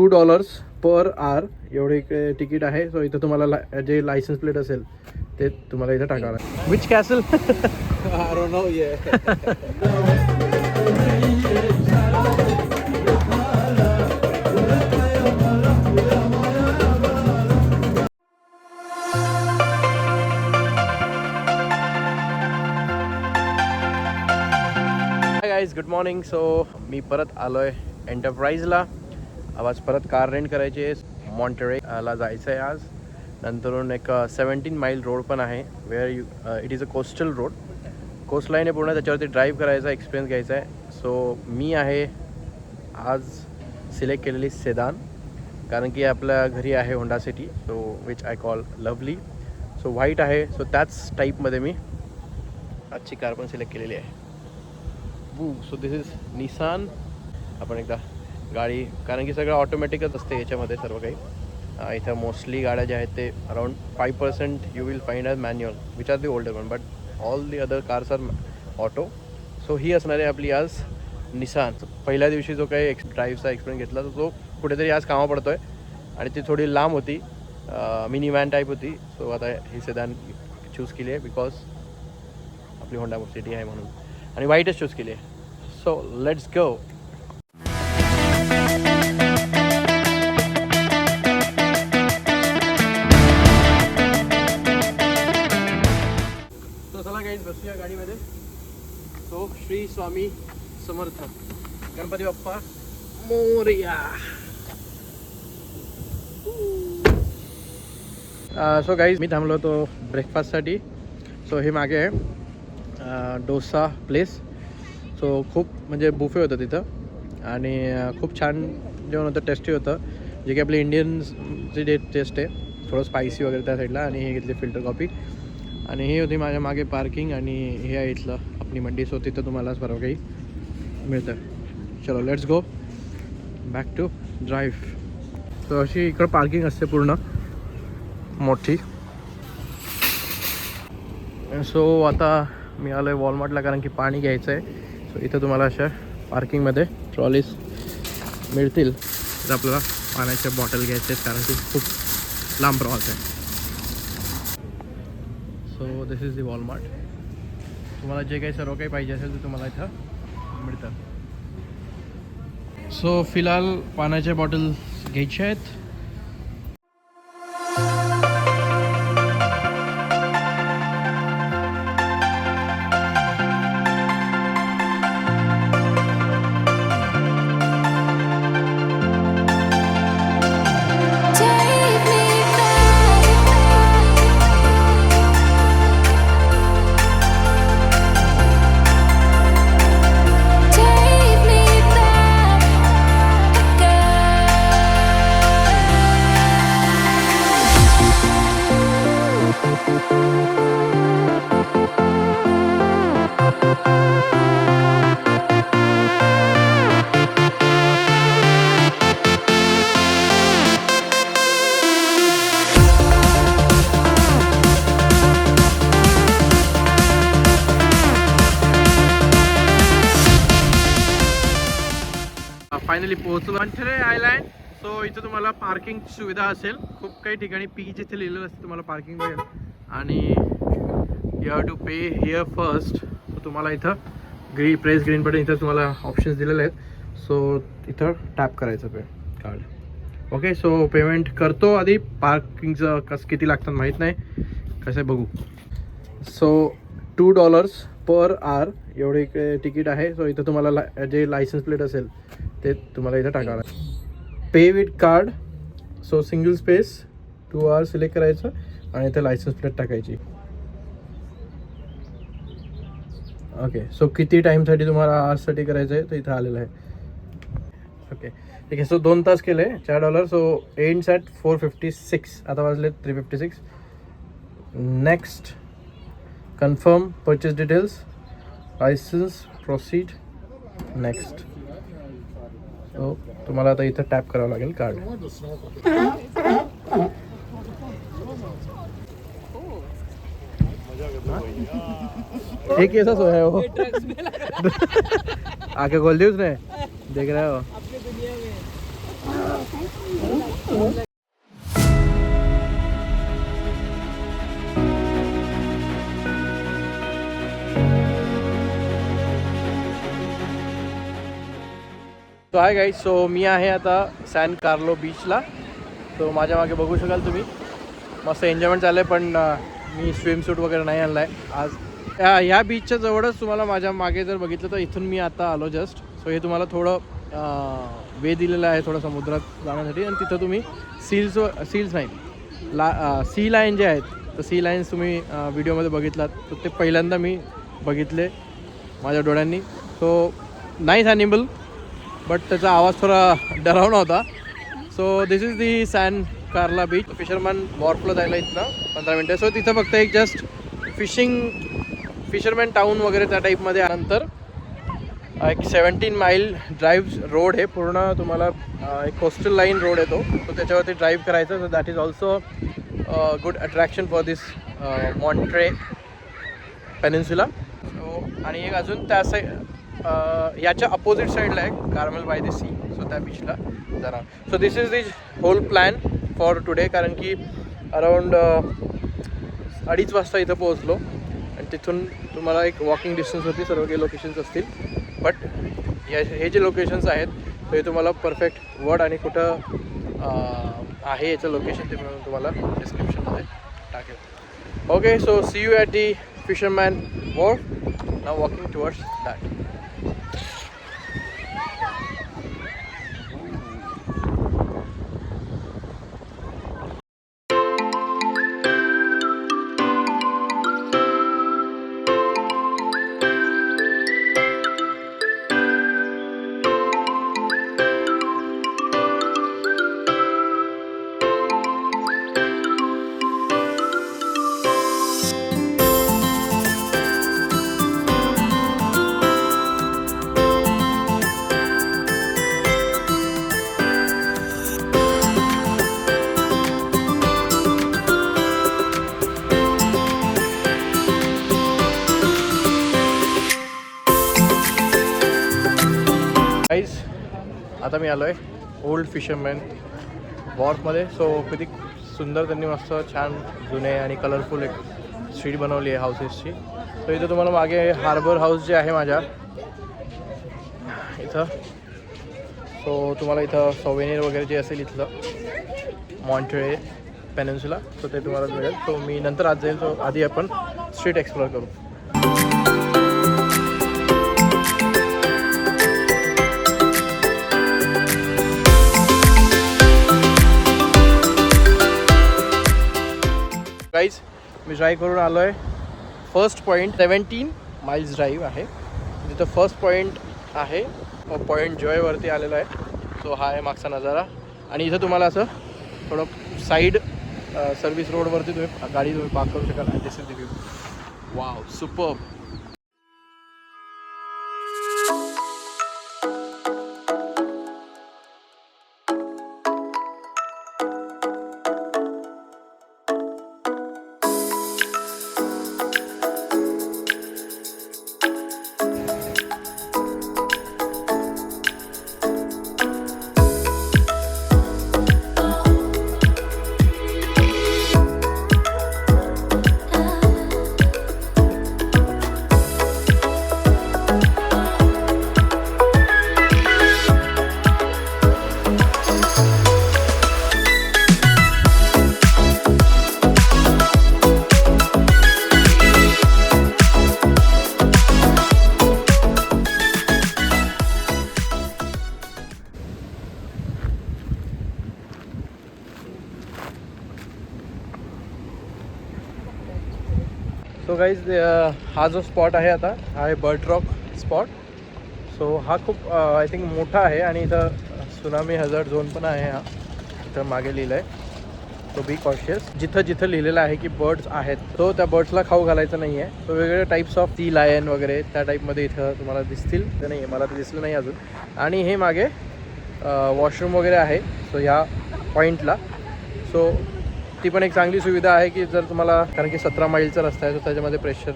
$2 per hour एवढे ticket आहे. So इथं तुम्हाला जे लायसन्स प्लेट असेल ते तुम्हाला इथं टाकावं लागेल. Which castle? I don't know yet. Hi guys, good morning. So मी परत आलो आहे एंटरप्राईजला. आज परत कार रेंट करायची आहे. मॉन्टेरेला जायचं आहे आज. नंतरून एक 17 माइल रोड पण आहे, where it is a coastal road. Coastline आहे पूर्ण, त्याच्यावरती ड्राईव्ह करायचा, एक्सपिरियन्स घ्यायचा आहे. सो मी आहे आज सिलेक्ट केलेली सेदान, कारण की आपल्या घरी आहे Honda city, so which I call lovely. So white आहे, सो त्याच टाईपमध्ये मी आजची कार पण सिलेक्ट केलेली आहे. So this is Nissan. आपण एकदा गाडी, कारण की सगळं ऑटोमॅटिकच असते याच्यामध्ये सर्व काही. इथं मोस्टली गाड्या ज्या आहेत ते around 5% you will find as manual, which are the older one, but all the other cars are auto. So ही असणार आहे आपली आज निसान. पहिल्या दिवशी जो काही ड्राईव्हचा एक्सपिरियन्स घेतला तो कुठेतरी आज कामा पडतो आहे, आणि ती थोडी लांब होती, मिनी व्हॅन टाईप होती. सो आता ही सेदान चूज केली आहे बिकॉज आपली होंडा सिटी आहे म्हणून, आणि व्हाईटच चूज केली आहे. So let's go. तो चला गाईज बसूया गाडीमध्ये. तो श्री स्वामी समर्थ, गणपती बाप्पा मोरया. सो गाईज मी थांबलो होतो ब्रेकफास्टसाठी. सो हे मागे आहे डोसा प्लेस. सो खूप म्हणजे बुफे होतं तिथं, आणि खूप छान जेवण होतं, टेस्टी होतं, जे की आपली इंडियनची टेस्ट आहे, थोडं स्पायसी वगैरे त्या साईडला. आणि हे घेतली फिल्टर कॉफी, आणि ही होती माझ्या मागे पार्किंग, आणि हे आहे इथलं आपली मंडी. सो तिथं तुम्हाला सर्व काही मिळतं. चलो let's go back to drive. So अशी इकडं पार्किंग असते पूर्ण मोठी. सो आता मी आलो आहे वॉलमार्टला, कारण की पाणी घ्यायचं आहे. सो इथं तुम्हाला अशा पार्किंगमध्ये ट्रॉलीज मिळतील जर आपल्याला पाण्याच्या बॉटल घ्यायचे आहेत, कारण की खूप लांब प्रवास आहे. So this is the Walmart. तुम्हाला जे काही सर्व काही पाहिजे असेल ते तुम्हाला इथं मिळतं. सो फिलहाल पाण्याच्या बॉटल घ्यायच्या आहेत. फायनली पोहोचलो मॉन्टेरे आयलँड. सो इथं तुम्हाला पार्किंगची सुविधा असेल. खूप काही ठिकाणी पी जिथे लिहिलेलं असतं तुम्हाला पार्किंग मिळेल, आणि you have to pay here first. So तुम्हाला इथं प्रेस ग्रीन बटन, इथं तुम्हाला ऑप्शन्स दिलेले आहेत. सो इथं टॅप करायचं कार्ड. ओके, सो पेमेंट करतो आधी. पार्किंगचं किती लागतात माहीत नाही, कसं बघू. सो $2 पर आवर एवढे तिकीट आहे. सो इथं तुम्हाला जे लायसन्स प्लेट असेल ते तुम्हाला इथं टाकावं लागेल. Pay with card. So single space 2 hour select करायचं, आणि इथं लायसन्स प्लेट टाकायची. ओके, सो किती टाईमसाठी तुम्हाला आवर्ससाठी करायचं आहे तर इथं आलेलं आहे. ओके ठीक आहे. सो 2 तास केले, $4. So ends at 4:56. आता वाजले 3:56. Next confirm purchase details, licence, proceed, next. So तुम्हाला आता इथं टॅप करावं लागेल कार्ड. एक ऐसा सोया है वो आके खोल दी उसने, देख रहे हो. सो हाय गाईज, सो मी आहे आता सॅन कार्लो बीचला. तो माझ्या मागे बघू शकाल तुम्ही. मस्त एन्जॉयमेंट चाललं आहे, पण मी स्विमसूट वगैरे नाही आणला आहे आज. ह्या बीचच्या जवळच तुम्हाला माझ्या मागे जर बघितलं तर इथून मी आता आलो जस्ट. सो हे तुम्हाला थोडं वे दिलेलं आहे थोडं समुद्रात जाण्यासाठी. आणि तिथं तुम्ही सील्स नाही सी लाईन जे आहेत, तर सी लाईन्स तुम्ही व्हिडिओमध्ये बघितलात, तर ते पहिल्यांदा मी बघितले माझ्या डोळ्यांनी. सो नाईस ॲनिमल, बट त्याचा आवाज थोडा डरावना होता. So this is the San Carla beach. Fisherman वॉर्फला जायला इथनं 15 मिनटं. सो तिथं फक्त एक जस्ट फिशरमॅन टाऊन वगैरे त्या टाईपमध्ये. नंतर एक 17 माईल ड्राईव्ह रोड आहे पूर्ण. तुम्हाला एक कोस्टल लाईन रोड येतो, तो त्याच्यावरती ड्राईव्ह करायचा. So that is also good attraction for this Monterey peninsula. So आणि एक अजून त्या याच्या अपोजिट साईडला आहे Carmel by the sea. So त्या बीचला जरा. So this is the whole plan for today. कारण की अराऊंड 2:30 वाजता इथं पोहोचलो आणि तिथून तुम्हाला एक वॉकिंग डिस्टन्सवरती सर्व काही लोकेशन्स असतील. बट हे जे लोकेशन्स आहेत ते तुम्हाला परफेक्ट वर्ड आणि कुठं आहे याचं लोकेशन ते म्हणून तुम्हाला डिस्क्रिप्शनमध्ये टाकेल. Okay, so see you at the fisherman wharf. Now walking towards that. Guys, आता मी आलो आहे ओल्ड फिशरमॅन वॉर्फमध्ये. सो किती सुंदर त्यांनी मस्त छान जुने आणि कलरफुल एक स्ट्रीट बनवली आहे हाऊसेसची. सो इथं तुम्हाला मागे हार्बर हाऊस जे आहे माझ्या इथं. सो तुम्हाला इथं सॉवेनियर वगैरे जे असेल इथलं मॉन्ट्रे पेनिन्सुला, सो ते तुम्हाला मिळेल. सो मी नंतर आज जाईल. सो आधी आपण स्ट्रीट एक्सप्लोअर करू. गाईज, मी ड्राईव्ह करून आलो आहे फर्स्ट पॉईंट. 17 माईल्स ड्राईव्ह आहे. तिथं फर्स्ट पॉईंट आहे, पॉईंट जॉयवरती आलेला आहे. सो हा आहे मागचा नजारा. आणि इथं तुम्हाला असं थोडं साईड सर्व्हिस रोडवरती तुम्ही गाडी पार्क करू शकाल. आणि this is the view. Wow, superb. So guys, हा जो स्पॉट आहे आता हा आहे बर्ड रॉक स्पॉट. सो हा खूप आय थिंक मोठा आहे आणि इथं सुनामी हझार्ड झोन पण आहे. हा इथं मागे लिहिलं आहे. So be cautious. जिथं लिहिलेलं आहे की बर्ड्स आहेत, तो त्या बर्ड्सला खाऊ घालायचं नाही आहे. सो वेगवेगळ्या टाईप्स ऑफ सी लायन वगैरे त्या टाईपमध्ये इथं तुम्हाला दिसतील. ते नाही आहे, मला ते दिसलं नाही अजून. आणि हे मागे वॉशरूम वगैरे आहे सो ह्या पॉईंटला. सो ती पण एक चांगली सुविधा आहे की जर तुम्हाला, कारण की 17 माईलचा रस्ता आहे, तर त्याच्यामध्ये प्रेशर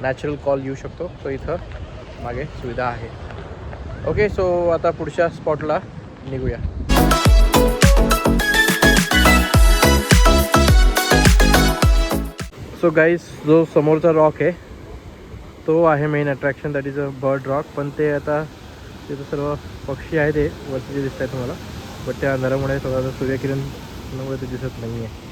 नॅचरल कॉल येऊ शकतो. सो इथं मागे सुविधा आहे. ओके, सो आता पुढच्या स्पॉटला निघूया. सो गाईज जो समोरचा रॉक आहे तो आहे main attraction, that is a bird rock. पण ते आता तिथं सर्व पक्षी आहे ते वरती जे दिसत आहे तुम्हाला, बट त्या अंधारामुळे थोडासा सूर्यकिरणामुळे ते दिसत नाही आहे.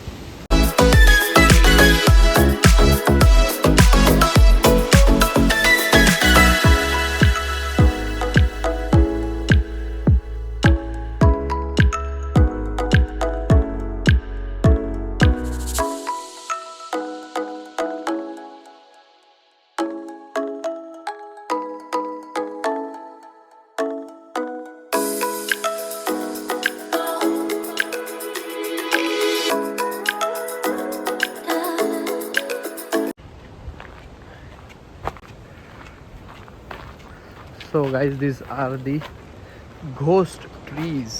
So guys, these are the ghost trees.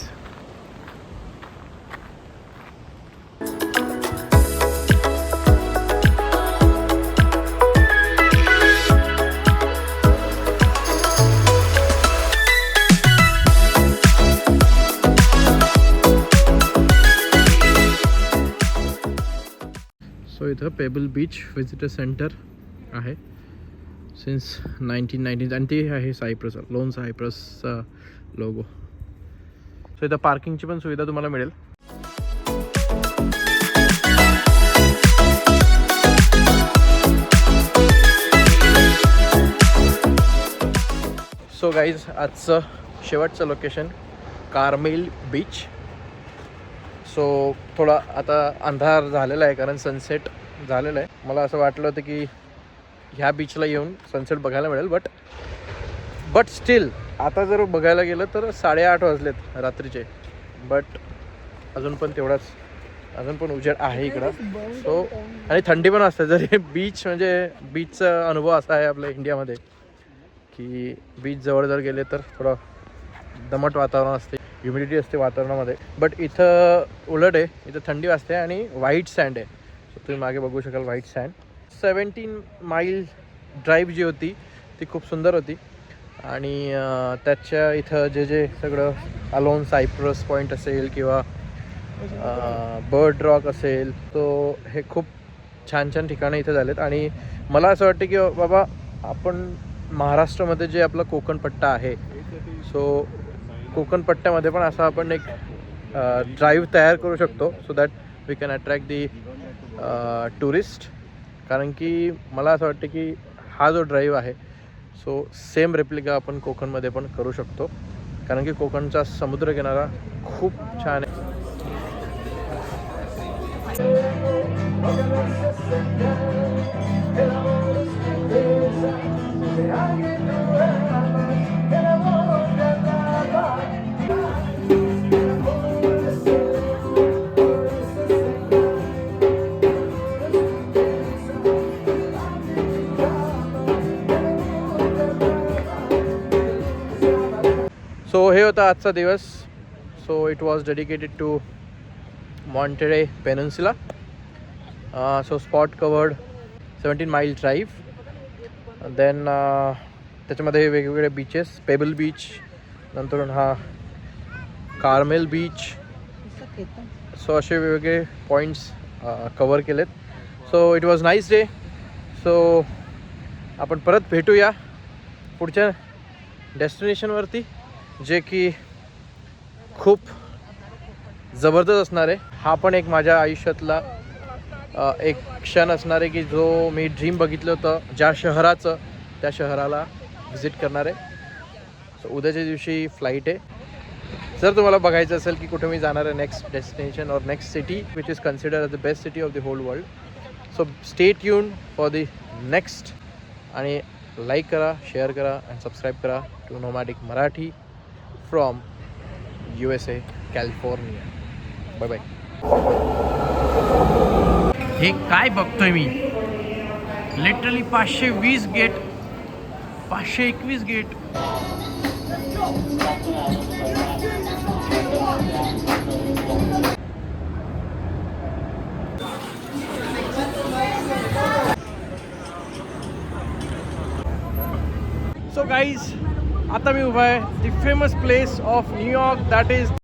So इथं पेबल बीच विजिटर सेंटर आहे सिन्स 1990 आणि ते आहे सायप्रस, लोन सायप्रसचा लोगो. सो इथं पार्किंगची पण सुविधा तुम्हाला मिळेल. सो गाईज आजचं शेवटचं लोकेशन कार्मेल बीच. सो थोडा आता अंधार झालेला आहे कारण सनसेट झालेला आहे. मला असं वाटलं होतं की ह्या बीचला येऊन सनसेट बघायला मिळेल, बट स्टील आता जर बघायला गेलं तर 8:30 वाजलेत रात्रीचे. बट अजून पण उजेड आहे इकडं. सो आणि थंडी पण असते. जरी बीच म्हणजे बीचचा अनुभव असा आहे आपल्या इंडियामध्ये की बीच जवळ जर गेले तर थोडं दमट वातावरण असते, ह्युमिडिटी असते वातावरणामध्ये. बट इथं उलट आहे, इथं थंडी वाजते आणि व्हाईट सँड आहे. सो तुम्ही मागे बघू शकाल व्हाईट सँड. 17 माईल ड्राईव्ह जी होती ती खूप सुंदर होती. आणि त्याच्या इथं जे सगळं अलोन सायप्रस पॉईंट असेल किंवा बर्ड रॉक असेल, तो हे खूप छान छान ठिकाणं इथं झालेत. आणि मला असं वाटतं की बाबा आपण महाराष्ट्रामध्ये जे आपला कोकण पट्टा आहे, सो कोकण पट्ट्यामध्ये पण असा आपण एक ड्राईव्ह तयार करू शकतो so that we can attract the tourist. कारण की मला असं वाटतं की हा जो ड्राईव्ह आहे सो सेम रेप्लिका आपण कोकणमध्ये पण करू शकतो. कारण की कोकणचा समुद्रकिनारा खूप छान आहे. सो हे होता आजचा दिवस. So it was dedicated to Monterey peninsula. So spot covered 17 mile drive. Then त्याच्यामध्ये वेगवेगळे बीचेस, पेबल बीच, नंतर हा कार्मेल बीच. सो असे वेगवेगळे पॉईंट्स कवर केलेत. So it was nice day. So आपण परत भेटूया पुढच्या डेस्टिनेशनवरती, जे की खूप जबरदस्त असणार आहे. हा पण एक माझ्या आयुष्यातला एक क्षण असणार आहे की जो मी ड्रीम बघितलं होतं ज्या शहराचं, त्या शहराला व्हिजिट करणार आहे. सो उद्याच्या दिवशी फ्लाईट आहे. जर तुम्हाला बघायचं असेल की कुठे मी जाणार आहे नेक्स्ट डेस्टिनेशन और next city which is considered as the best city of the whole world, so stay tuned for the next. आणि लाईक करा, शेअर करा अँड सबस्क्राईब करा to nomadic Marathi from USA, California. Bye bye. हे काय बघतोय मी? Literally 520 gate, 521 gate. So guys आता मी उभा आहे the famous place of New York, that is